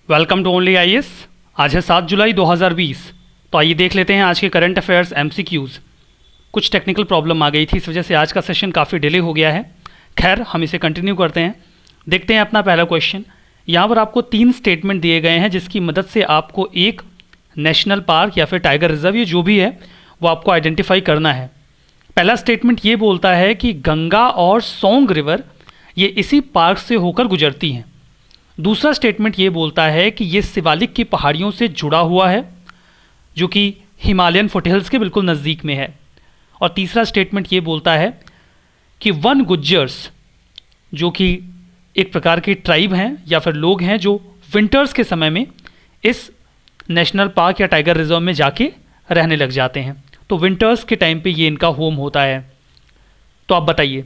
Welcome to only IAS. आज है 7 जुलाई 2020। तो आइए देख लेते हैं आज के करंट अफेयर्स एमसीक्यूज़। कुछ टेक्निकल प्रॉब्लम आ गई थी, इस वजह से आज का सेशन काफ़ी डिले हो गया है। खैर, हम इसे कंटिन्यू करते हैं। देखते हैं अपना पहला क्वेश्चन। यहाँ पर आपको 3 स्टेटमेंट दिए गए हैं जिसकी मदद से आपको एक नेशनल पार्क या फिर टाइगर रिजर्व, ये जो भी है वो आपको आइडेंटिफाई करना है। पहला स्टेटमेंट ये बोलता है कि गंगा और सोंग रिवर ये इसी पार्क से होकर गुजरती हैं। दूसरा स्टेटमेंट ये बोलता है कि ये शिवालिक की पहाड़ियों से जुड़ा हुआ है जो कि हिमालयन फुटहिल्स के बिल्कुल नज़दीक में है। और तीसरा स्टेटमेंट ये बोलता है कि वन गुज्जर्स, जो कि एक प्रकार के ट्राइब हैं या फिर लोग हैं जो विंटर्स के समय में इस नेशनल पार्क या टाइगर रिजर्व में जाके रहने लग जाते हैं। तो विंटर्स के टाइम पे ये इनका होम होता है। तो आप बताइए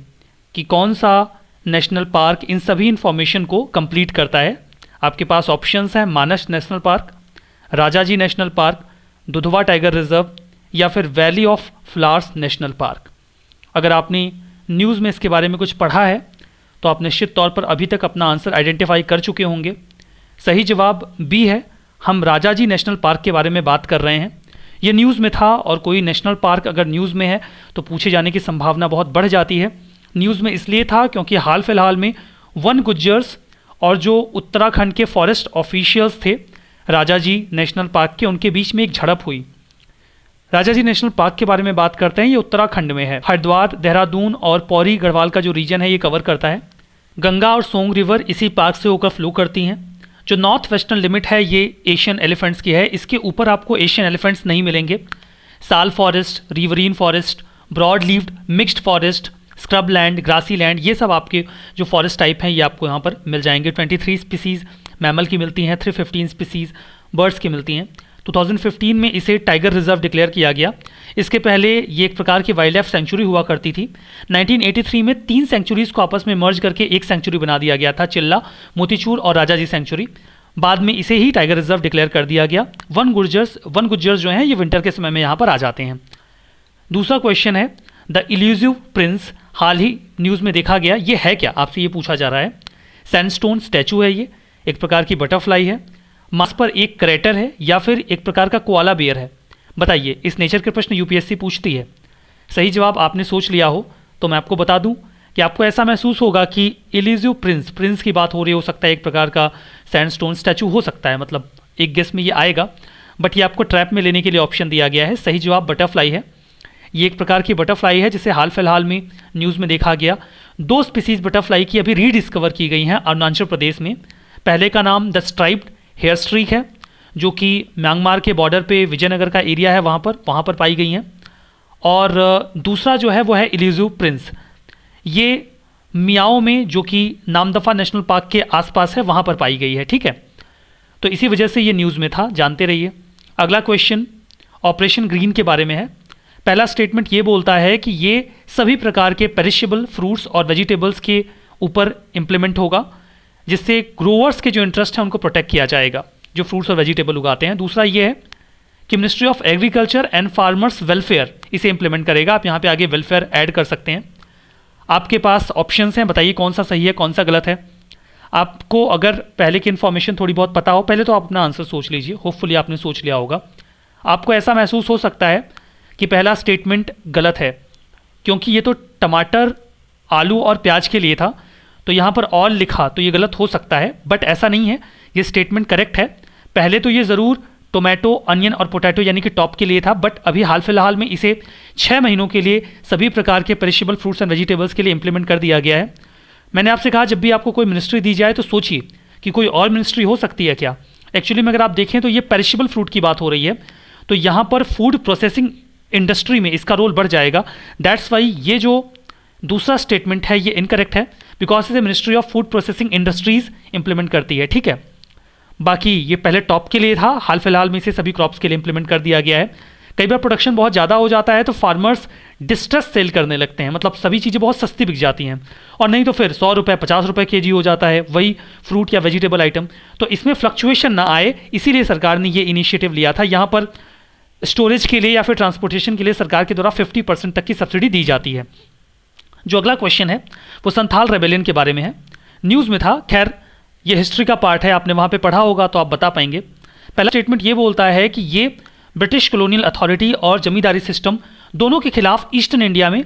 कि कौन सा नेशनल पार्क इन सभी इंफॉर्मेशन को कंप्लीट करता है। आपके पास ऑप्शंस हैं Manas national park, Rajaji national park, Dudhwa tiger reserve या फिर valley of flowers national park. अगर आपने न्यूज़ में इसके बारे में कुछ पढ़ा है तो आप निश्चित तौर पर अभी तक अपना आंसर आइडेंटिफाई कर चुके होंगे। सही जवाब बी है। हम राजाजी नेशनल पार्क के बारे में बात कर रहे हैं। ये न्यूज़ में था और कोई नेशनल पार्क अगर न्यूज़ में है तो पूछे जाने की संभावना बहुत बढ़ जाती है। न्यूज़ में इसलिए था क्योंकि हाल फिलहाल में वन गुज्जर्स और जो उत्तराखंड के फॉरेस्ट ऑफिशियल्स थे राजाजी नेशनल पार्क के, उनके बीच में एक झड़प हुई। राजाजी नेशनल पार्क के बारे में बात करते हैं। ये उत्तराखंड में है। हरिद्वार, देहरादून और पौड़ी गढ़वाल का जो रीजन है ये कवर करता है। गंगा और सोंग रिवर इसी पार्क से होकर फ्लो करती हैं। जो नॉर्थ वेस्टर्न लिमिट है ये एशियन एलिफेंट्स की है। इसके ऊपर आपको एशियन एलिफेंट्स नहीं मिलेंगे। Sal forest, riverine forest, broad leaved mixed forest, scrub land, grassy land, ये सब आपके जो फॉरेस्ट टाइप हैं ये आपको यहाँ पर मिल जाएंगे। 23 स्पीसीज़ मैमल की मिलती हैं, 315 स्पीसीज़ बर्ड्स की मिलती हैं। 2015 में इसे टाइगर रिजर्व डिक्लेयर किया गया। इसके पहले ये एक प्रकार की वाइल्ड लाइफ सेंचुरी हुआ करती थी। 1983 में 3 सेंचुरीज़ को आपस में मर्ज करके एक सेंचुरी बना दिया गया था, चिल्ला, मोतीचूर और राजाजी सेंचुरी। बाद में इसे ही टाइगर रिजर्व डिक्लेयर कर दिया गया। वन गुज्जर्स जो हैं ये विंटर के समय में यहाँ पर आ जाते हैं। दूसरा क्वेश्चन है the elusive Prince, hall he news में देखा गया। ये है क्या, आपसे ये पूछा जा रहा है। सैंडस्टोन स्टैचू है, ये एक प्रकार की बटरफ्लाई है, मार्स पर एक क्रेटर है या फिर एक प्रकार का कोआला बियर है। बताइए, इस नेचर के प्रश्न यूपीएससी पूछती है। सही जवाब आपने सोच लिया हो तो मैं आपको बता दूं कि आपको ऐसा महसूस होगा कि इल्यूसिव प्रिंस की बात हो रही हो सकता है, एक प्रकार का सैंडस्टोन स्टैचू हो सकता है, मतलब एक गेस में ये आएगा। बट ये आपको ट्रैप में लेने के लिए ऑप्शन दिया गया है। सही जवाब बटरफ्लाई है। ये एक प्रकार की बटरफ्लाई है जिसे हाल फिलहाल में न्यूज़ में देखा गया। 2 स्पीसीज़ बटरफ्लाई की अभी रीडिस्कवर की गई हैं अरुणाचल प्रदेश में। पहले का नाम द स्ट्राइप्ड हेयर स्ट्रीक है जो कि म्यांमार के बॉर्डर पे विजयनगर का एरिया है, वहाँ पर पाई गई हैं। और दूसरा जो है वो है इल्यूसिव प्रिंस। ये मियाओ में, जो कि नामदफा नेशनल पार्क के आसपास है, वहाँ पर पाई गई है। ठीक है, तो इसी वजह से ये न्यूज़ में था, जानते रहिए। अगला क्वेश्चन ऑपरेशन ग्रीन के बारे में है। पहला स्टेटमेंट ये बोलता है कि ये सभी प्रकार के पेरिशेबल फ्रूट्स और वेजिटेबल्स के ऊपर इम्प्लीमेंट होगा, जिससे ग्रोवर्स के जो इंटरेस्ट हैं उनको प्रोटेक्ट किया जाएगा जो फ्रूट्स और वेजिटेबल उगाते हैं। दूसरा ये है कि ministry of agriculture and farmers welfare इसे इम्प्लीमेंट करेगा। आप यहाँ पे आगे वेलफेयर ऐड कर सकते हैं। आपके पास ऑप्शंस हैं, बताइए कौन सा सही है कौन सा गलत है। आपको अगर पहले की इन्फॉर्मेशन थोड़ी बहुत पता हो, पहले तो आप अपना आंसर सोच लीजिए। होपफुली आपने सोच लिया होगा। आपको ऐसा महसूस हो सकता है कि पहला स्टेटमेंट गलत है क्योंकि ये तो टमाटर, आलू और प्याज के लिए था, तो यहाँ पर ऑल लिखा तो ये गलत हो सकता है। बट ऐसा नहीं है, ये स्टेटमेंट करेक्ट है। पहले तो ये ज़रूर टोमेटो, अनियन और पोटैटो यानी कि टॉप के लिए था, बट अभी हाल फिलहाल में इसे 6 महीनों के लिए सभी प्रकार के पेरिशेबल फ्रूट्स एंड वेजिटेबल्स के लिए इंप्लीमेंट कर दिया गया है। मैंने आपसे कहा जब भी आपको कोई मिनिस्ट्री दी जाए तो सोचिए कि कोई और मिनिस्ट्री हो सकती है क्या। एक्चुअली में अगर आप देखें तो ये पेरिशेबल फ्रूट की बात हो रही है, तो यहाँ पर फूड प्रोसेसिंग इंडस्ट्री में इसका रोल बढ़ जाएगा। दैट्स वाई ये जो दूसरा स्टेटमेंट है ये इनकरेक्ट है, बिकॉज इसे ministry of food processing industries implement करती है। ठीक है, बाकी ये पहले टॉप के लिए था, हाल फिलहाल में इसे सभी क्रॉप्स के लिए इंप्लीमेंट कर दिया गया है। कई बार प्रोडक्शन बहुत ज़्यादा हो जाता है तो फार्मर्स डिस्ट्रेस सेल करने लगते हैं, मतलब सभी चीज़ें बहुत सस्ती बिक जाती हैं, और नहीं तो फिर 100 रुपये 50 रुपये केजी हो जाता है वही फ्रूट या वेजिटेबल आइटम। तो इसमें फ्लक्चुएशन ना आए, इसीलिए सरकार ने ये इनिशिएटिव लिया था। यहाँ पर स्टोरेज के लिए या फिर ट्रांसपोर्टेशन के लिए सरकार के द्वारा 50% तक की सब्सिडी दी जाती है। जो अगला क्वेश्चन है वो संथाल रेबेलियन के बारे में है। न्यूज़ में था, खैर ये हिस्ट्री का पार्ट है, आपने वहाँ पे पढ़ा होगा तो आप बता पाएंगे। पहला स्टेटमेंट ये बोलता है कि ये ब्रिटिश कॉलोनियल अथॉरिटी और जमींदारी सिस्टम दोनों के खिलाफ ईस्टर्न इंडिया में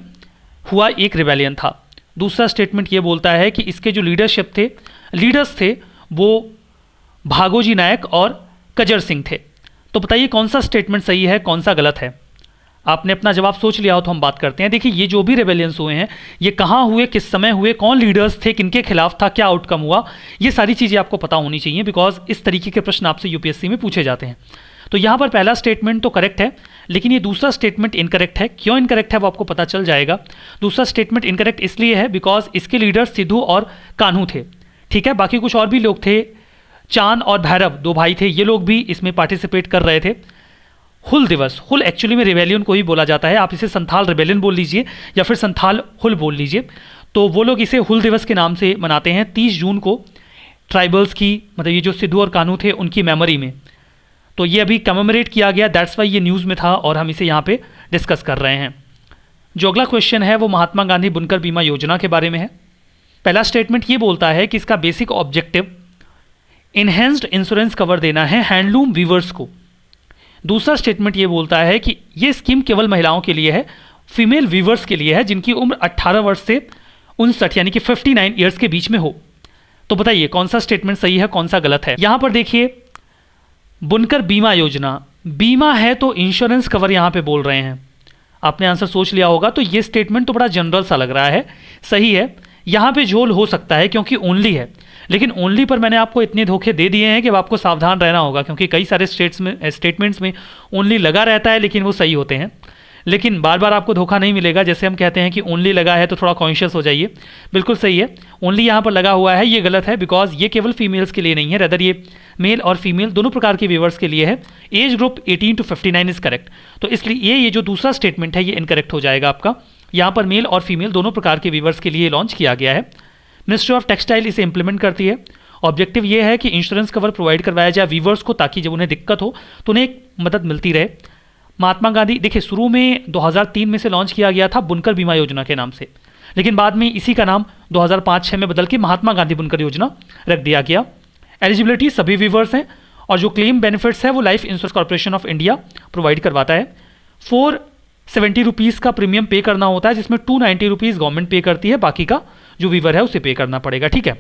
हुआ एक रिबेलियन था। दूसरा स्टेटमेंट ये बोलता है कि इसके जो लीडर्स थे वो भागोजी नायक और कजर सिंह थे। तो बताइए कौन सा स्टेटमेंट सही है, कौन सा गलत है। आपने अपना जवाब सोच लिया हो तो हम बात करते हैं। देखिए ये जो भी रेबेलियंस हुए हैं ये कहाँ हुए, किस समय हुए, कौन लीडर्स थे, किनके खिलाफ था, क्या आउटकम हुआ, ये सारी चीज़ें आपको पता होनी चाहिए, बिकॉज इस तरीके के प्रश्न आपसे यूपीएससी में पूछे जाते हैं। तो यहाँ पर पहला स्टेटमेंट तो करेक्ट है, लेकिन ये दूसरा स्टेटमेंट इनकरेक्ट है। क्यों इनकरेक्ट है वो आपको पता चल जाएगा। दूसरा स्टेटमेंट इनकरेक्ट इसलिए है बिकॉज इसके लीडर्स सिद्धू और कान्हू थे, ठीक है। बाकी कुछ और भी लोग थे, चांद और भैरव दो भाई थे, ये लोग भी इसमें पार्टिसिपेट कर रहे थे। हुल दिवस, हुल एक्चुअली में रिबेलियन को ही बोला जाता है, आप इसे संथाल रिबेलियन बोल लीजिए या फिर संथाल हुल बोल लीजिए। तो वो लोग इसे हुल दिवस के नाम से मनाते हैं 30 जून को, ट्राइबल्स की, मतलब ये जो सिद्धू और कान्हू थे उनकी मेमोरी में। तो ये अभी कमेमोरेट किया गया, दैट्स वाई ये न्यूज़ में था और हम इसे यहाँ पे डिस्कस कर रहे हैं। जो अगला क्वेश्चन है वो महात्मा गांधी बुनकर बीमा योजना के बारे में है। पहला स्टेटमेंट ये बोलता है कि इसका basic objective enhanced insurance cover देना है हैंडलूम वीवर्स को। दूसरा स्टेटमेंट ये बोलता है कि ये स्कीम केवल महिलाओं के लिए है, फीमेल वीवर्स के लिए है जिनकी उम्र 18 वर्ष से 59 यानी कि 59 ईयर्स के बीच में हो। तो बताइए कौन सा स्टेटमेंट सही है, कौन सा गलत है। यहां पर देखिए बुनकर बीमा योजना, बीमा है तो इंश्योरेंस कवर यहां पे बोल रहे हैं, आपने आंसर सोच लिया होगा। तो ये स्टेटमेंट तो बड़ा जनरल सा लग रहा है, सही है। यहां पे झोल हो सकता है क्योंकि ओनली है, लेकिन ओनली पर मैंने आपको इतने धोखे दे दिए हैं कि अब आपको सावधान रहना होगा, क्योंकि कई सारे स्टेटमेंट्स में ओनली लगा रहता है लेकिन वो सही होते हैं। लेकिन बार बार आपको धोखा नहीं मिलेगा, जैसे हम कहते हैं कि ओनली लगा है तो थोड़ा कॉन्शियस हो जाइए। बिल्कुल सही है, ओनली यहाँ पर लगा हुआ है, ये गलत है बिकॉज ये केवल फीमेल्स के लिए नहीं है, रेदर ये मेल और फीमेल दोनों प्रकार के व्यूवर्स के लिए है। Age group 18 to 59 is correct. तो इसलिए ये जो दूसरा स्टेटमेंट है ये इनकरेक्ट हो जाएगा आपका। यहाँ पर मेल और फीमेल दोनों प्रकार के व्यूवर्स के लिए लॉन्च किया गया है। मिनिस्ट्री ऑफ टेक्सटाइल इसे इंप्लीमेंट करती है। ऑब्जेक्टिव ये है कि इंश्योरेंस कवर प्रोवाइड करवाया जाए वीवर्स को, ताकि जब उन्हें दिक्कत हो तो उन्हें एक मदद मिलती रहे। महात्मा गांधी, देखिए शुरू में 2003 में से लॉन्च किया गया था बुनकर बीमा योजना के नाम से, लेकिन बाद में इसी का नाम 2005-6 में बदल के महात्मा गांधी बुनकर योजना रख दिया गया। एलिजिबिलिटी सभी वीवर्स हैं और जो क्लेम बेनिफिट्स है वो life insurance corporation of India provide करवाता है। 470 रुपीज़ का प्रीमियम पे करना होता है, जिसमें 290 रुपीज़ गवर्नमेंट पे करती है, बाकी का जो वीवर है उसे पे करना पड़ेगा, ठीक है।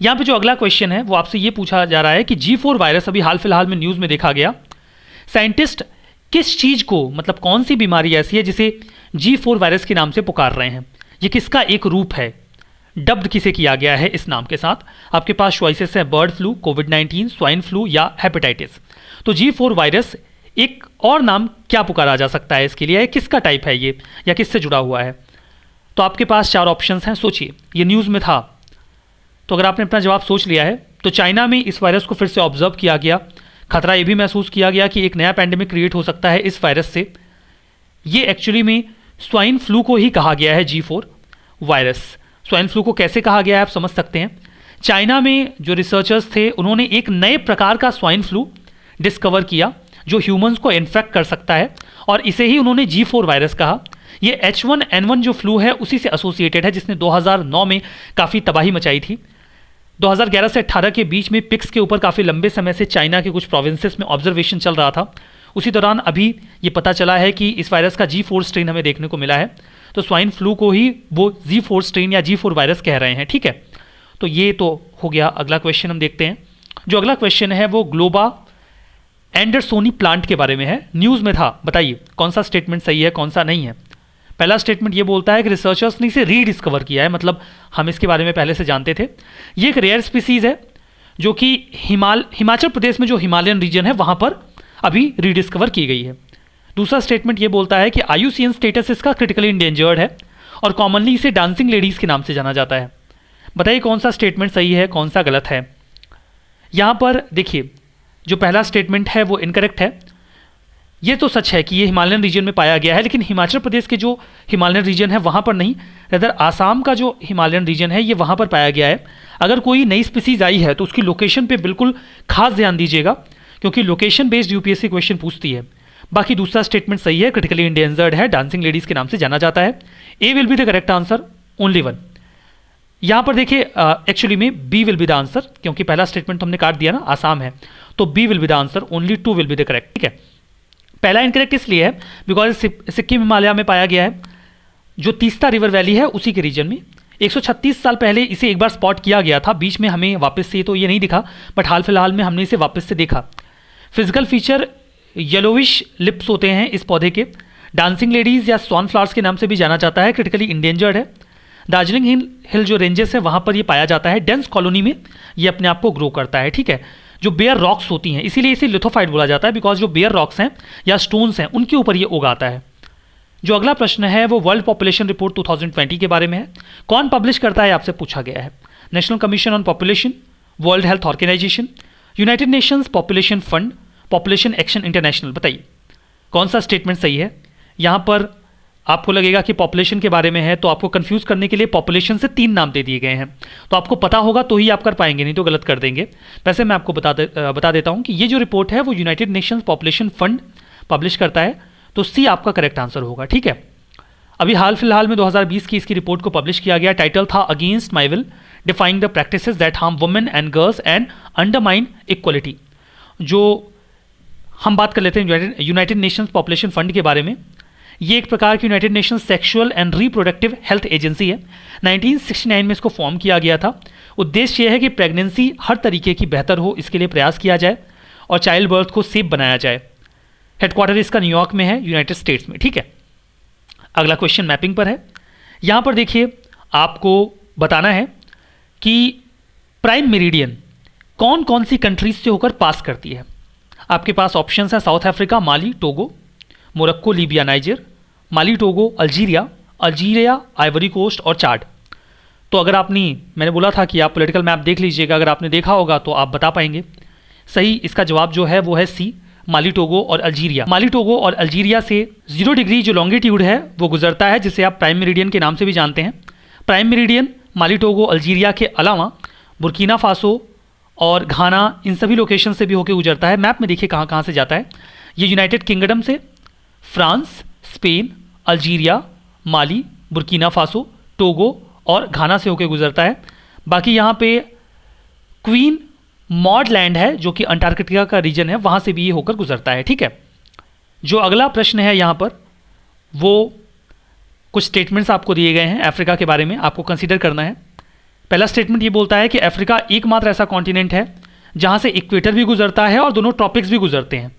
यहाँ पे जो अगला क्वेश्चन है वो आपसे ये पूछा जा रहा है कि G4 वायरस अभी हाल फिलहाल में न्यूज़ में देखा गया। साइंटिस्ट किस चीज़ को, मतलब कौन सी बीमारी ऐसी है जिसे G4 वायरस के नाम से पुकार रहे हैं, ये किसका एक रूप है, डब्ड किसे किया गया है इस नाम के साथ। आपके पास चॉइसेस है बर्ड फ्लू, कोविड-19, स्वाइन फ्लू या हेपेटाइटिस। तो G4 वायरस एक और नाम क्या पुकारा जा सकता है इसके लिए, किसका टाइप है ये या किससे जुड़ा हुआ है। तो आपके पास 4 ऑप्शंस हैं, सोचिए, ये न्यूज़ में था। तो अगर आपने अपना जवाब सोच लिया है तो चाइना में इस वायरस को फिर से ऑब्जर्व किया गया, खतरा ये भी महसूस किया गया कि एक नया पैंडेमिक क्रिएट हो सकता है इस वायरस से। ये एक्चुअली में स्वाइन फ्लू को ही कहा गया है G4 वायरस। स्वाइन फ्लू को कैसे कहा गया है आप समझ सकते हैं। चाइना में जो रिसर्चर्स थे उन्होंने एक नए प्रकार का स्वाइन फ्लू डिस्कवर किया जो ह्यूमंस को इन्फेक्ट कर सकता है, और इसे ही उन्होंने G4 वायरस कहा। ये H1N1 जो फ्लू है उसी से एसोसिएटेड है, जिसने 2009 में काफ़ी तबाही मचाई थी। 2011 से 18 के बीच में पिक्स के ऊपर काफ़ी लंबे समय से चाइना के कुछ प्रोविंसेस में ऑब्जर्वेशन चल रहा था। उसी दौरान अभी ये पता चला है कि इस वायरस का G4 स्ट्रेन हमें देखने को मिला है। तो स्वाइन फ्लू को ही वो G4 स्ट्रेन या G4 वायरस कह रहे हैं, ठीक है। तो ये तो हो गया। अगला क्वेश्चन हम देखते हैं। जो अगला क्वेश्चन है वो ग्लोबा एंडरसोनी प्लांट के बारे में है, न्यूज़ में था। बताइए कौन सा स्टेटमेंट सही है, कौन सा नहीं है। पहला स्टेटमेंट ये बोलता है कि रिसर्चर्स ने इसे रीडिस्कवर किया है, मतलब हम इसके बारे में पहले से जानते थे। ये एक रेयर स्पीसीज है जो कि हिमाचल प्रदेश में जो हिमालयन रीजन है वहाँ पर अभी रीडिस्कवर की गई है। दूसरा स्टेटमेंट ये बोलता है कि IUCN स्टेटस इसका क्रिटिकली इंडेंजर्ड है और कॉमनली इसे डांसिंग लेडीज़ के नाम से जाना जाता है। बताइए कौन सा स्टेटमेंट सही है, कौन सा गलत है। यहाँ पर देखिए जो पहला स्टेटमेंट है वो इनकरेक्ट है। ये तो सच है कि ये हिमालयन रीजन में पाया गया है, लेकिन हिमाचल प्रदेश के जो हिमालयन रीजन है वहाँ पर नहीं, रेदर आसाम का जो हिमालयन रीजन है ये वहाँ पर पाया गया है। अगर कोई नई स्पीसीज आई है तो उसकी लोकेशन पे बिल्कुल खास ध्यान दीजिएगा, क्योंकि लोकेशन बेस्ड यूपीएससी क्वेश्चन पूछती है। बाकी दूसरा स्टेटमेंट सही है, क्रिटिकली इंडेंजर्ड है, डांसिंग लेडीज़ के नाम से जाना जाता है। A will be the correct answer, only one. यहाँ पर देखिए एक्चुअली में B will be the answer, क्योंकि पहला स्टेटमेंट तो हमने काट दिया ना, आसाम है, तो B will be the answer, only 2 will be the correct. ठीक है, पहला इनकरेक्ट इसलिए है बिकॉज सिक्किम हिमालय में पाया गया है, जो तीस्ता रिवर वैली है उसी के रीजन में। 136 साल पहले इसे एक बार स्पॉट किया गया था, बीच में हमें वापस से तो ये नहीं दिखा, बट हाल फिलहाल में हमने इसे वापस से देखा। फिजिकल फीचर येलोविश लिप्स होते हैं इस पौधे के, डांसिंग लेडीज या स्वान फ्लावर्स के नाम से भी जाना जाता है, क्रिटिकली इंडेंजर्ड है। दार्जिलिंग हिल जो रेंजेस है वहाँ पर ये पाया जाता है, डेंस कॉलोनी में ये अपने आप को ग्रो करता है। ठीक है, जो बेयर रॉक्स होती हैं इसीलिए इसे लिथोफाइट बोला जाता है, बिकॉज जो बेयर रॉक्स हैं या स्टोन्स हैं उनके ऊपर ये उगाता है। जो अगला प्रश्न है वो वर्ल्ड पॉपुलेशन रिपोर्ट 2020 के बारे में है। कौन पब्लिश करता है आपसे पूछा गया है। National Commission on Population, World Health Organization, United Nations Population Fund, Population Action International. बताइए कौन सा स्टेटमेंट सही है। यहाँ पर आपको लगेगा कि पॉपुलेशन के बारे में है, तो आपको कंफ्यूज करने के लिए पॉपुलेशन से 3 नाम दे दिए गए हैं, तो आपको पता होगा तो ही आप कर पाएंगे, नहीं तो गलत कर देंगे। वैसे मैं आपको बता देता हूँ कि ये जो रिपोर्ट है वो United Nations Population fund publish करता है, तो सी आपका करेक्ट आंसर होगा। ठीक है, अभी हाल फिलहाल में 2020 की इसकी रिपोर्ट को पब्लिश किया गया। टाइटल था against my will, defying the practices that harm women and girls and undermine equality. जो हम बात कर लेते हैं यूनाइटेड नेशंस पॉपुलेशन फंड के बारे में। ये एक प्रकार की United Nations sexual and reproductive health agency है। 1969 में इसको फॉर्म किया गया था। उद्देश्य यह है कि प्रेगनेंसी हर तरीके की बेहतर हो, इसके लिए प्रयास किया जाए और चाइल्ड बर्थ को सेफ बनाया जाए। हेडक्वार्टर इसका न्यूयॉर्क में है, यूनाइटेड स्टेट्स में। ठीक है, अगला क्वेश्चन मैपिंग पर है। यहाँ पर देखिए आपको बताना है कि प्राइम मेरिडियन कौन कौन सी कंट्रीज से होकर पास करती है। आपके पास ऑप्शंस हैं साउथ अफ्रीका, माली, टोगो, मोरक्को, लीबिया, नाइजर, माली, टोगो, अल्जीरिया, आइवरी कोस्ट और चाड। तो अगर मैंने बोला था कि आप पॉलिटिकल मैप देख लीजिएगा, अगर आपने देखा होगा तो आप बता पाएंगे। सही इसका जवाब जो है वो है सी, माली, टोगो और अल्जीरिया। माली, टोगो और अल्जीरिया से 0 डिग्री जो लॉन्गिट्यूड है वो गुजरता है, जिसे आप प्राइम मेरिडियन के नाम से भी जानते हैं। प्राइम मेरिडियन माली, टोगो, अल्जीरिया के अलावा बुर्किना फासो और घाना, इन सभी लोकेशन से भी होकर गुजरता है। मैप में देखिए कहाँ कहाँ से जाता है। ये यूनाइटेड किंगडम से, फ्रांस, स्पेन, अल्जीरिया, माली, बुर्किना फासो, टोगो और घाना से होकर गुजरता है। बाकी यहाँ पे क्वीन मॉड लैंड है जो कि अंटार्कटिका का रीजन है, वहाँ से भी ये होकर गुजरता है। ठीक है, जो अगला प्रश्न है यहाँ पर वो कुछ स्टेटमेंट्स आपको दिए गए हैं अफ्रीका के बारे में, आपको कंसीडर करना है। पहला स्टेटमेंट ये बोलता है कि अफ्रीका एकमात्र ऐसा कॉन्टिनेंट है जहाँ से इक्वेटर भी गुजरता है और दोनों ट्रॉपिक्स भी गुजरते हैं,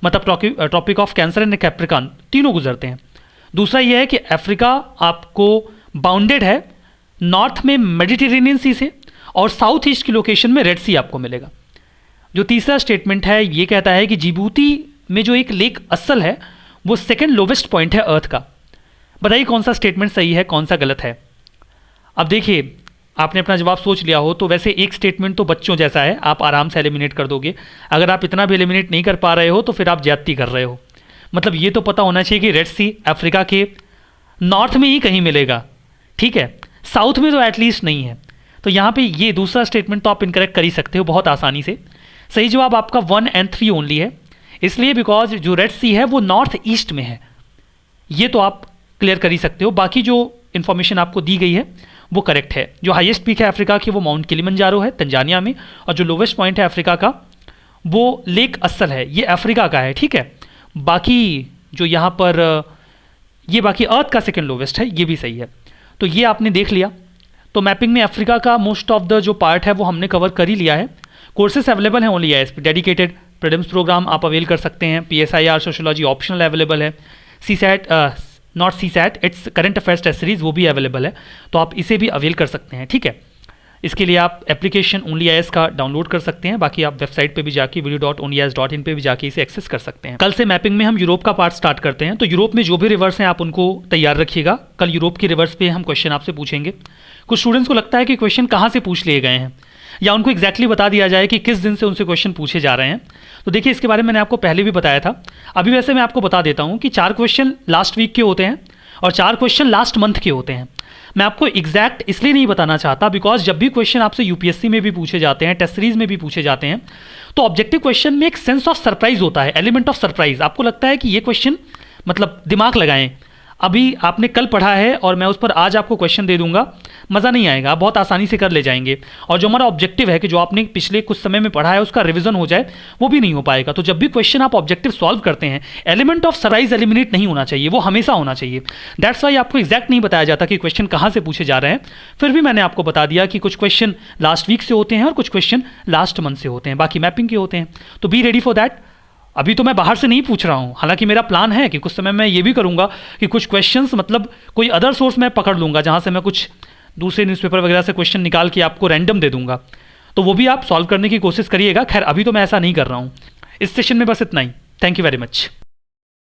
मतलब Tropic of Cancer and Capricorn तीनों गुजरते हैं। दूसरा ये है कि अफ्रीका आपको बाउंडेड है नॉर्थ में मेडिटेरेनियन सी से और साउथ ईस्ट की लोकेशन में रेड सी आपको मिलेगा। जो तीसरा स्टेटमेंट है ये कहता है कि जिबूती में जो एक लेक असल है वो सेकेंड लोवेस्ट पॉइंट है अर्थ का। बताइए कौन सा स्टेटमेंट सही है, कौन सा गलत है। अब देखिए आपने अपना जवाब सोच लिया हो तो वैसे एक स्टेटमेंट तो बच्चों जैसा है, आप आराम से एलिमिनेट कर दोगे। अगर आप इतना भी एलिमिनेट नहीं कर पा रहे हो तो फिर आप ज्यादती कर रहे हो। मतलब ये तो पता होना चाहिए कि रेड सी अफ्रीका के नॉर्थ में ही कहीं मिलेगा, ठीक है, साउथ में तो एटलीस्ट नहीं है। तो यहाँ पे ये दूसरा स्टेटमेंट तो आप इनकरेक्ट कर ही सकते हो बहुत आसानी से। सही जवाब आपका 1 और 3 ओनली है, इसलिए बिकॉज जो रेड सी है वो नॉर्थ ईस्ट में है, ये तो आप क्लियर कर ही सकते हो। बाकी जो इन्फॉर्मेशन आपको दी गई है वो करेक्ट है। जो हाईएस्ट पीक है अफ्रीका की वो माउंट किलिमंजारो है तंजानिया में, और जो लोवेस्ट पॉइंट है अफ्रीका का वो लेक असल है, ये अफ्रीका का है, ठीक है। बाकी जो यहाँ पर ये बाकी अर्थ का सेकेंड लोवेस्ट है, ये भी सही है। तो ये आपने देख लिया। तो मैपिंग में अफ्रीका का मोस्ट ऑफ द जो पार्ट है वो हमने कवर कर ही लिया है। कोर्सेस अवेलेबल हैं ओनली है, डेडिकेटेड प्रीलिम्स प्रोग्राम आप अवेल कर सकते हैं। PSIR सोशियोलॉजी ऑप्शनल अवेलेबल है। CSAT not CSAT it's current affairs test series वो भी अवेलेबल है, तो आप इसे भी अवेल कर सकते हैं, ठीक है। इसके लिए आप एप्लीकेशन ओनली IAS का डाउनलोड कर सकते हैं। बाकी आप वेबसाइट पे भी जाके video.onlyis.in पे भी जाके इसे एक्सेस कर सकते हैं। कल से मैपिंग में हम यूरोप का पार्ट स्टार्ट करते हैं। तो यूरोप में जो भी रिवर्स हैं आप उनको तैयार रखिएगा। कल यूरोप की रिवर्स पे हम क्वेश्चन आपसे पूछेंगे। कुछ स्टूडेंट्स को लगता है कि क्वेश्चन कहाँ से पूछ लिए गए हैं, या उनको एग्जैक्टली बता दिया जाए कि किस दिन से उनसे क्वेश्चन पूछे जा रहे हैं। तो देखिए इसके बारे में मैंने आपको पहले भी बताया था। अभी वैसे मैं आपको बता देता हूँ कि 4 क्वेश्चन लास्ट वीक के होते हैं और 4 क्वेश्चन लास्ट मंथ के होते हैं। मैं आपको एग्जैक्ट इसलिए नहीं बताना चाहता बिकॉज जब भी क्वेश्चन आपसे UPSC में भी पूछे जाते हैं, टेस्ट सीरीज में भी पूछे जाते हैं, तो ऑब्जेक्टिव क्वेश्चन में एक सेंस ऑफ सरप्राइज होता है, एलिमेंट ऑफ सरप्राइज। आपको लगता है कि ये क्वेश्चन मतलब दिमाग लगाएं, अभी आपने कल पढ़ा है और मैं उस पर आज आपको क्वेश्चन दे दूंगा, मज़ा नहीं आएगा, आप बहुत आसानी से कर ले जाएंगे। और जो हमारा ऑब्जेक्टिव है कि जो आपने पिछले कुछ समय में पढ़ा है उसका रिवीजन हो जाए, वो भी नहीं हो पाएगा। तो जब भी क्वेश्चन आप ऑब्जेक्टिव सॉल्व करते हैं, एलिमेंट ऑफ सरप्राइज एलिमिनेट नहीं होना चाहिए, वो हमेशा होना चाहिए। दैट्स वाई आपको एग्जैक्ट नहीं बताया जाता कि क्वेश्चन कहाँ से पूछे जा रहे हैं। फिर भी मैंने आपको बता दिया कि कुछ क्वेश्चन लास्ट वीक से होते हैं और कुछ क्वेश्चन लास्ट मंथ से होते हैं, बाकी मैपिंग के होते हैं। तो बी रेडी फॉर दैट। अभी तो मैं बाहर से नहीं पूछ रहा हूँ, हालांकि मेरा प्लान है कि कुछ समय मैं ये भी करूँगा कि कुछ क्वेश्चंस मतलब कोई अदर सोर्स मैं पकड़ लूँगा जहाँ से मैं कुछ दूसरे न्यूज़पेपर वगैरह से क्वेश्चन निकाल के आपको रैंडम दे दूँगा, तो वो भी आप सॉल्व करने की कोशिश करिएगा। खैर अभी तो मैं ऐसा नहीं कर रहा हूँ। इस सेशन में बस इतना ही। Thank you very much.